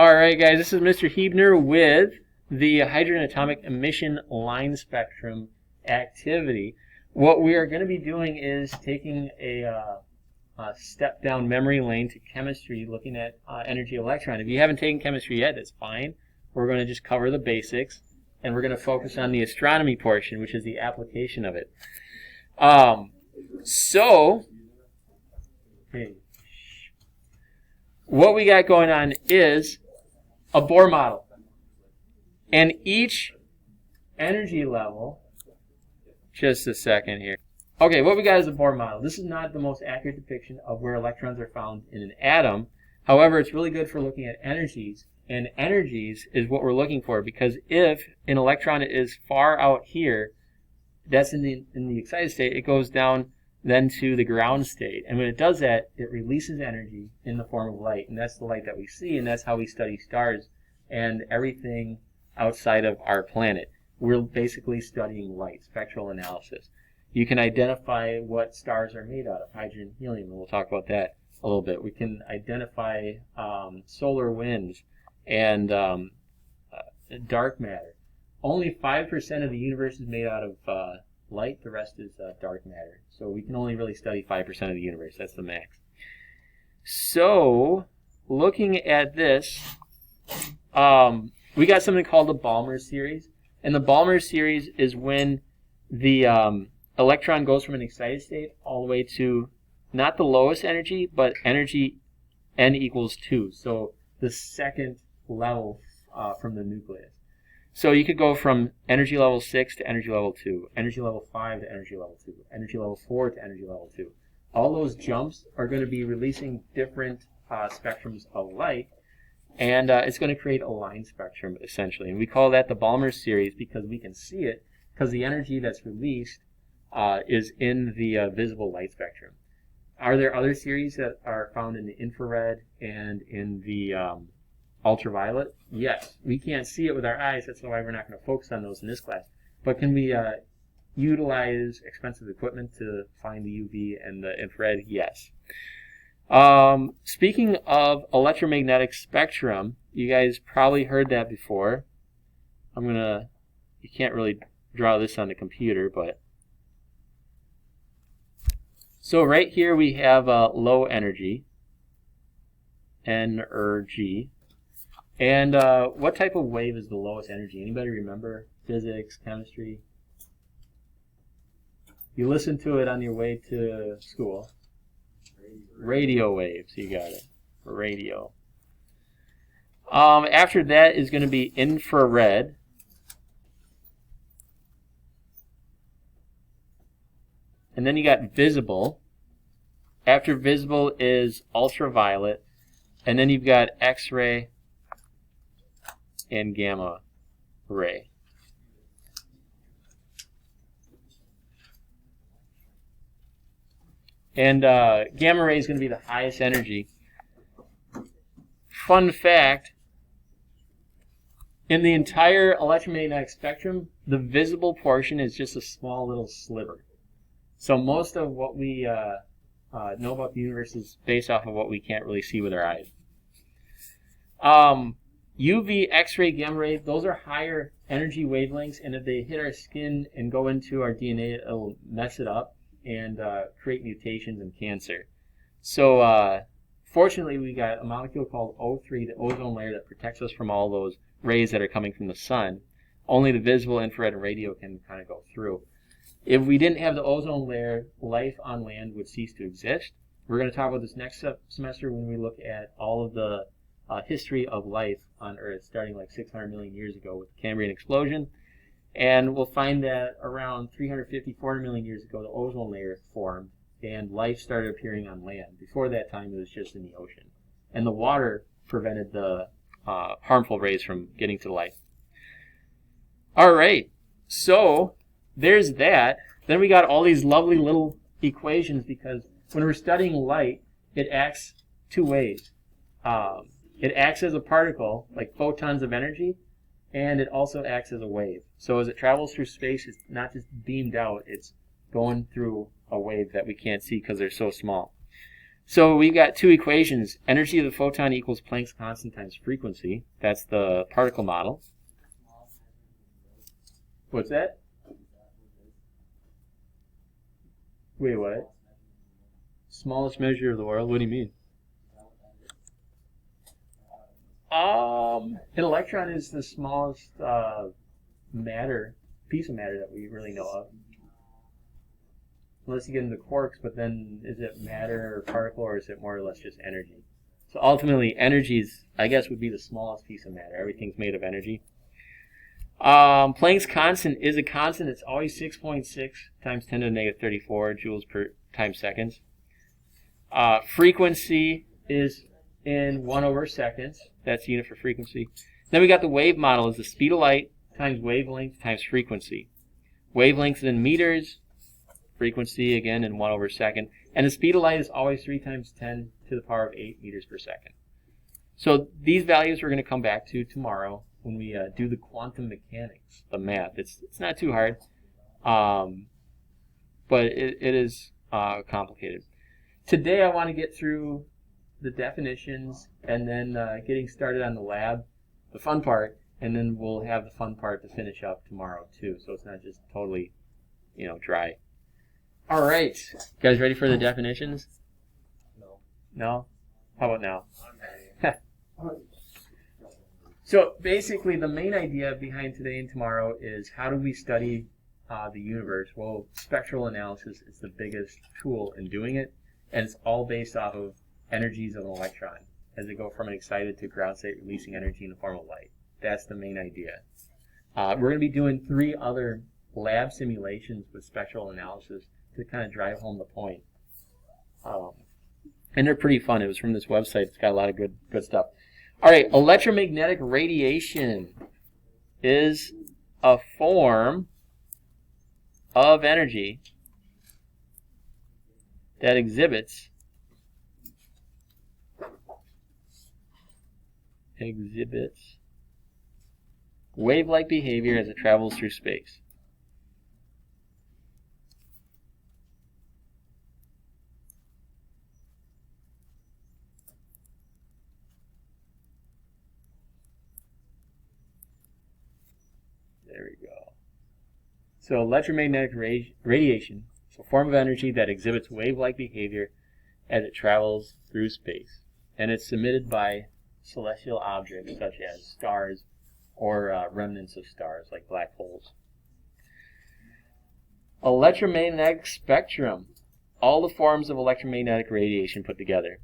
Alright guys, this is Mr. Huebner with the hydrogen atomic emission line spectrum activity. What we are going to be doing is taking a step down memory lane to chemistry, looking at energy electron. If you haven't taken chemistry yet, that's fine. We're going to just cover the basics, and we're going to focus on the astronomy portion, which is the application of it. What we got going on is a Bohr model. And each energy level, just a second here. Okay, what we got is a Bohr model. This is not the most accurate depiction of where electrons are found in an atom. However, it's really good for looking at energies. And energies is what we're looking for, because if an electron is far out here, that's in the excited state, it goes down then to the ground state. And when it does that, it releases energy in the form of light. And that's the light that we see, and that's how we study stars and everything outside of our planet. We're basically studying light, spectral analysis. You can identify what stars are made out of, hydrogen, helium, and we'll talk about that a little bit. We can identify solar winds and dark matter. Only 5% of the universe is made out of light, the rest is dark matter. So we can only really study 5% of the universe. That's the max. So, looking at this, we got something called the Balmer series. And the Balmer series is when the electron goes from an excited state all the way to not the lowest energy, but energy n equals 2. So the second level from the nucleus. So you could go from energy level 6 to energy level 2, energy level 5 to energy level 2, energy level 4 to energy level 2. All those jumps are going to be releasing different spectrums of light, and it's going to create a line spectrum, essentially. And we call that the Balmer series because we can see it, because the energy that's released is in the visible light spectrum. Are there other series that are found in the infrared and in the ultraviolet? Yes. We can't see it with our eyes, that's why we're not going to focus on those in this class. But can we utilize expensive equipment to find the UV and the infrared? Yes. Speaking of electromagnetic spectrum, you guys probably heard that before. You can't really draw this on the computer, but so right here we have low energy, energy. And what type of wave is the lowest energy? Anybody remember? Physics, chemistry? You listen to it on your way to school. Radio waves, you got it. Radio. After that is going to be infrared. And then you got visible. After visible is ultraviolet. And then you've got X-ray and gamma ray. And gamma ray is going to be the highest energy. Fun fact, in the entire electromagnetic spectrum, the visible portion is just a small little sliver. So most of what we know about the universe is based off of what we can't really see with our eyes. UV, X-ray, gamma ray, those are higher energy wavelengths, and if they hit our skin and go into our DNA, it'll mess it up and create mutations and cancer. So fortunately, we got a molecule called O3, the ozone layer, that protects us from all those rays that are coming from the sun. Only the visible, infrared, and radio can kind of go through. If we didn't have the ozone layer, life on land would cease to exist. We're going to talk about this next semester when we look at all of the history of life on Earth, starting like 600 million years ago with the Cambrian explosion. And we'll find that around 350, 400 million years ago, the ozone layer formed, and life started appearing on land. Before that time, it was just in the ocean. And the water prevented the harmful rays from getting to life. All right, so there's that. Then we got all these lovely little equations, because when we're studying light, it acts two ways. It acts as a particle, like photons of energy, and it also acts as a wave. So as it travels through space, it's not just beamed out, it's going through a wave that we can't see because they're so small. So we've got two equations. Energy of the photon equals Planck's constant times frequency. That's the particle model. What's that? Wait, what? Smallest measure of the world? What do you mean? An electron is the smallest piece of matter that we really know of. Unless you get into quarks, but then is it matter or particle, or is it more or less just energy? So ultimately, energy is, I guess, would be the smallest piece of matter. Everything's made of energy. Planck's constant is a constant. It's always 6.6 times 10 to the negative 34 joules per times seconds. Frequency is in 1 over seconds. That's the unit for frequency. Then we got the wave model is the speed of light times wavelength times frequency. Wavelength is in meters. Frequency, again, in 1 over second. And the speed of light is always 3 times 10 to the power of 8 meters per second. So these values we're going to come back to tomorrow when we do the quantum mechanics, the math. It's not too hard, but it is complicated. Today I want to get through the definitions and then getting started on the lab, the fun part, and then we'll have the fun part to finish up tomorrow too, so it's not just totally, dry. All right, you guys ready for the definitions? No. No? How about now? So basically the main idea behind today and tomorrow is how do we study the universe? Well, spectral analysis is the biggest tool in doing it, and it's all based off of energies of an electron as they go from an excited to ground state, releasing energy in the form of light. That's the main idea. We're going to be doing 3 other lab simulations with spectral analysis to kind of drive home the point. And they're pretty fun. It was from this website. It's got a lot of good stuff. All right, electromagnetic radiation is a form of energy that exhibits wave-like behavior as it travels through space. There we go. So electromagnetic radiation is a form of energy that exhibits wave-like behavior as it travels through space. And it's emitted by celestial objects such as stars or remnants of stars like black holes. Electromagnetic spectrum. All the forms of electromagnetic radiation put together.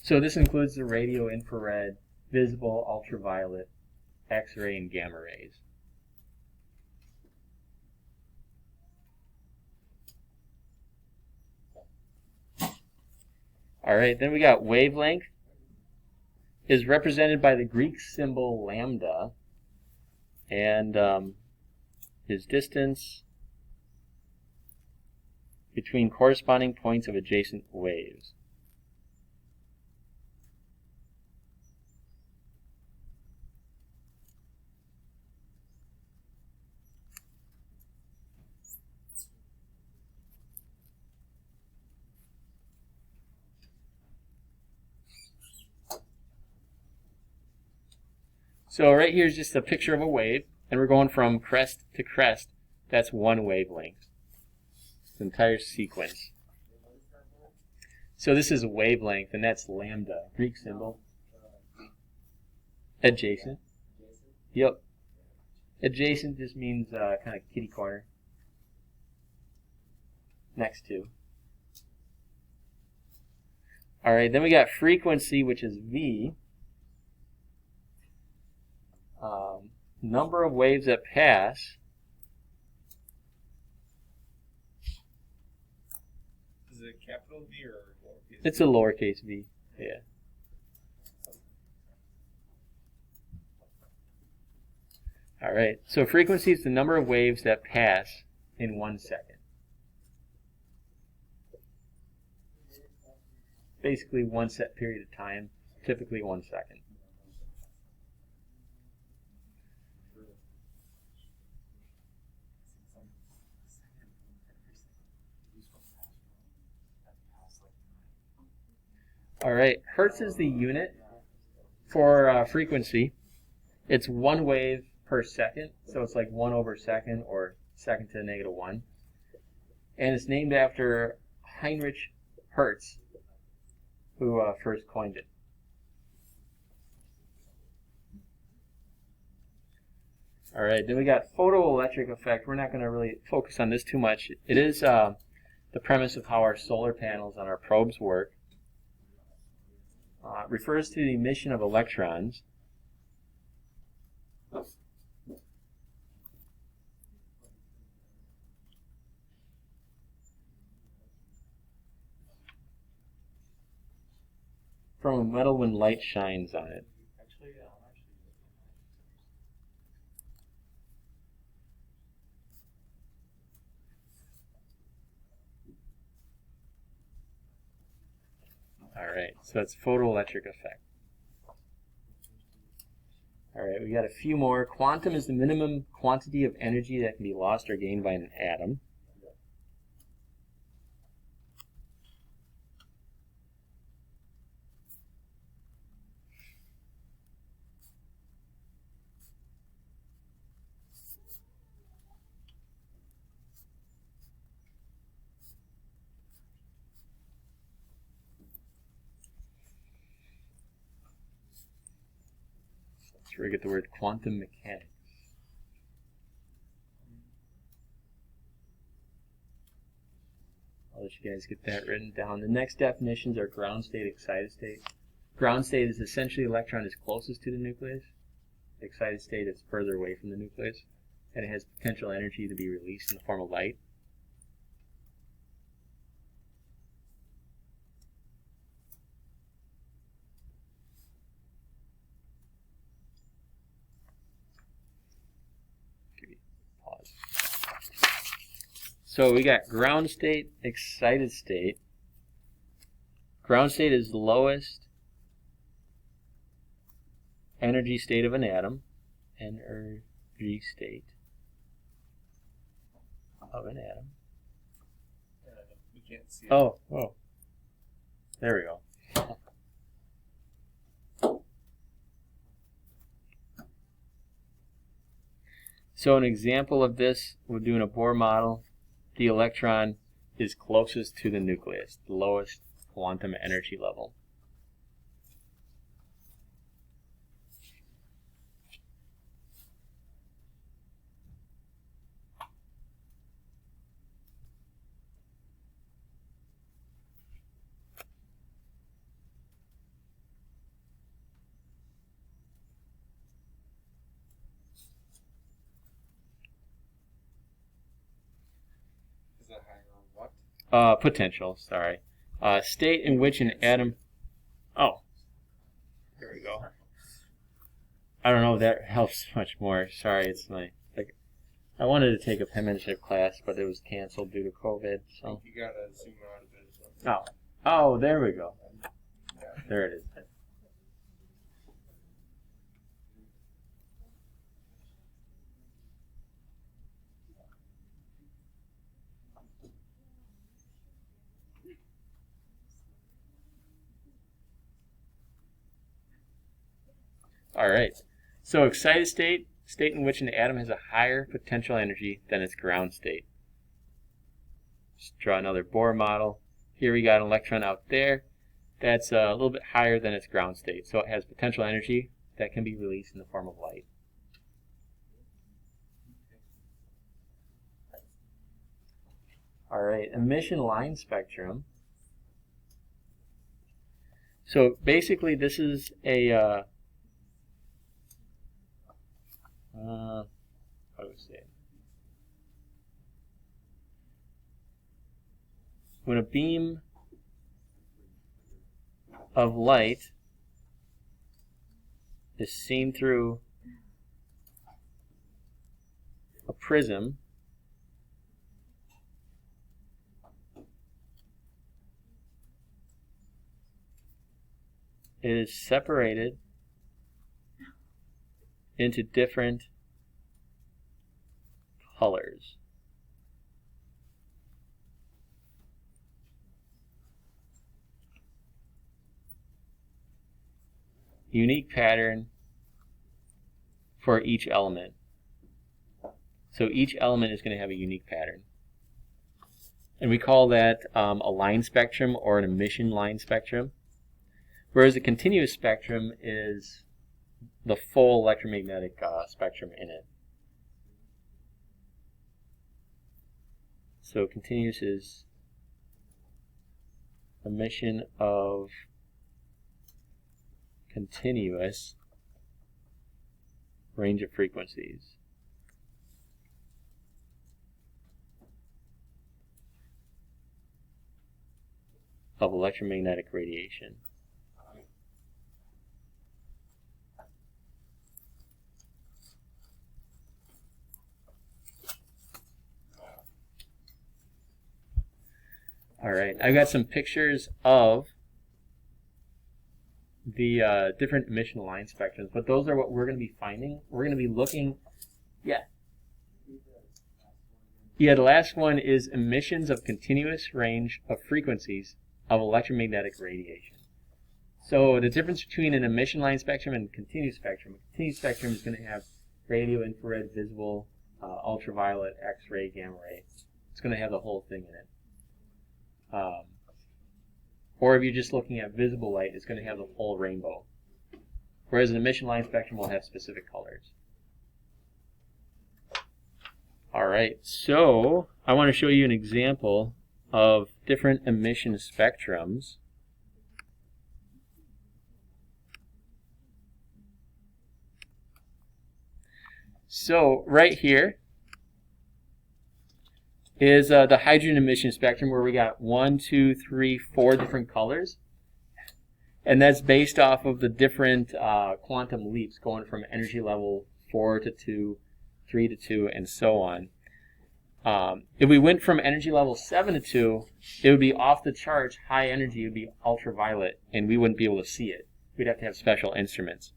So this includes the radio, infrared, visible, ultraviolet, X-ray, and gamma rays. All right, then we got wavelength is represented by the Greek symbol lambda, and is distance between corresponding points of adjacent waves. So right here is just a picture of a wave, and we're going from crest to crest. That's one wavelength. The entire sequence. So this is a wavelength, and that's lambda, Greek symbol. Adjacent. Yep. Adjacent just means kind of kitty corner. Next to. All right, then we got frequency, which is V. Number of waves that pass. Is it capital V or lowercase v? It's a lowercase v, yeah. All right, so frequency is the number of waves that pass in 1 second. basically one set period of time, typically 1 second. All right, hertz is the unit for frequency. It's 1 wave per second, so it's like 1 over second or second to the negative 1. And it's named after Heinrich Hertz, who first coined it. All right, then we got photoelectric effect. We're not going to really focus on this too much. It is the premise of how our solar panels on our probes work. It refers to the emission of electrons. From a metal when light shines on it. All right, so it's photoelectric effect. All right, we got a few more. Quantum is the minimum quantity of energy that can be lost or gained by an atom. That's where we get the word quantum mechanics. I'll let you guys get that written down. The next definitions are ground state, excited state. Ground state is essentially the electron is closest to the nucleus. Excited state is further away from the nucleus, and it has potential energy to be released in the form of light. Pause. So we got ground state, excited state. Ground state is the lowest energy state of an atom. Energy state of an atom. We can't see it. Oh. There we go. So an example of this, we're doing a Bohr model. The electron is closest to the nucleus, the lowest quantum energy level. Is that higher on what? Potential, sorry. State in which an atom... Oh, there we go. I don't know if that helps much more. Sorry, it's my... I wanted to take a penmanship class, but it was canceled due to COVID, so... You gotta zoom out a bit or something. Oh, there we go. There it is. All right. So excited state, state in which an atom has a higher potential energy than its ground state. Just draw another Bohr model. Here we got an electron out there. That's a little bit higher than its ground state. So it has potential energy that can be released in the form of light. All right, emission line spectrum. So basically this is a... how do we say it? When a beam of light is seen through a prism, is separated into different colors. Unique pattern for each element. So each element is going to have a unique pattern. And we call that a line spectrum or an emission line spectrum. Whereas a continuous spectrum is the full electromagnetic spectrum in it. So continuous is emission of continuous range of frequencies. Of electromagnetic radiation. All right, I've got some pictures of the different emission line spectrums, but those are what we're going to be finding. We're going to be looking, yeah, the last one is emissions of continuous range of frequencies of electromagnetic radiation. So the difference between an emission line spectrum and a continuous spectrum is going to have radio, infrared, visible, ultraviolet, X-ray, gamma ray. It's going to have the whole thing in it. Or if you're just looking at visible light, it's going to have the whole rainbow. Whereas an emission line spectrum will have specific colors. Alright, so I want to show you an example of different emission spectrums. So right here is the hydrogen emission spectrum, where we got 1, 2, 3, 4 different colors. And that's based off of the different quantum leaps going from energy level 4 to 2, 3 to 2, and so on. If we went from energy level 7 to 2, it would be off the charts, high energy, it would be ultraviolet, and we wouldn't be able to see it. We'd have to have special instruments.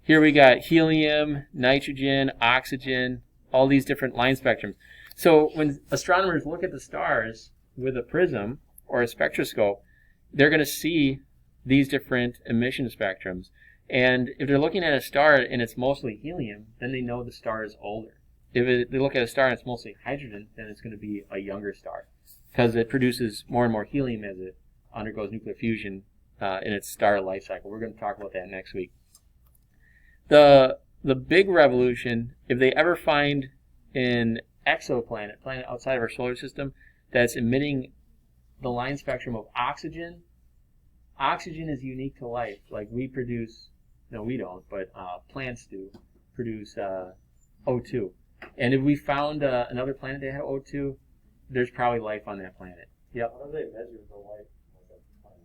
Here we got helium, nitrogen, oxygen, all these different line spectrums. So when astronomers look at the stars with a prism or a spectroscope, they're going to see these different emission spectrums. And if they're looking at a star and it's mostly helium, then they know the star is older. If they look at a star and it's mostly hydrogen, then it's going to be a younger star, because it produces more and more helium as it undergoes nuclear fusion in its star life cycle. We're going to talk about that next week. The big revolution, if they ever find an exoplanet, planet outside of our solar system, that's emitting the line spectrum of oxygen. Oxygen is unique to life. Like we produce, no we don't, but plants do produce O2. And if we found another planet that had O2, there's probably life on that planet. Yep. How do they measure the light of the planet?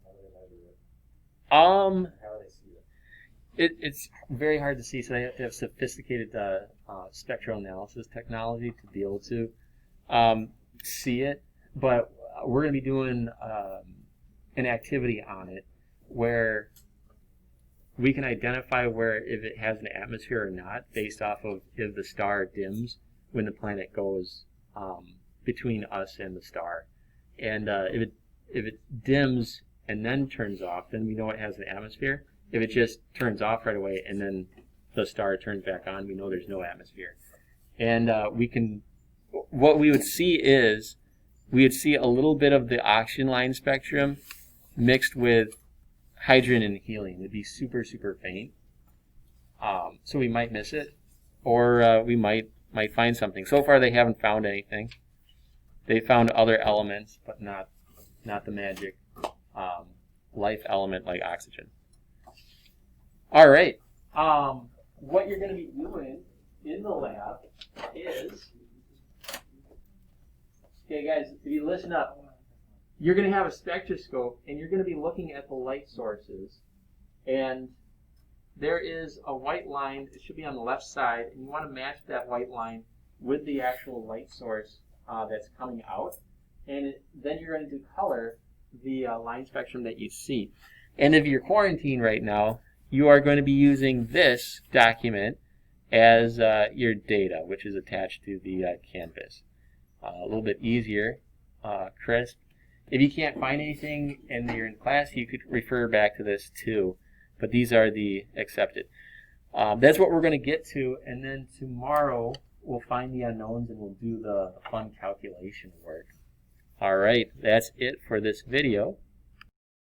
How do they measure it? How do they see it? It's very hard to see, so they have to have sophisticated spectral analysis technology to be able to see it. But we're going to be doing an activity on it where we can identify where if it has an atmosphere or not based off of if the star dims when the planet goes between us and the star. And if it dims and then turns off, then we know it has an atmosphere. If it just turns off right away and then the star turns back on, we know there's no atmosphere. And what we would see is, we would see a little bit of the oxygen line spectrum mixed with hydrogen and helium. It'd be super, super faint. So we might miss it, or we might find something. So far they haven't found anything. They found other elements, but not the magic life element like oxygen. All right. What you're going to be doing in the lab is, okay guys, if you listen up, you're going to have a spectroscope and you're going to be looking at the light sources, and there is a white line. It should be on the left side, and you want to match that white line with the actual light source that's coming out, and then you're going to color the line spectrum that you see. And if you're quarantined right now, you are going to be using this document as your data, which is attached to the Canvas. A little bit easier, crisp. If you can't find anything and you're in class, you could refer back to this too. But these are the accepted. That's what we're going to get to, and then tomorrow we'll find the unknowns and we'll do the fun calculation work. All right, that's it for this video.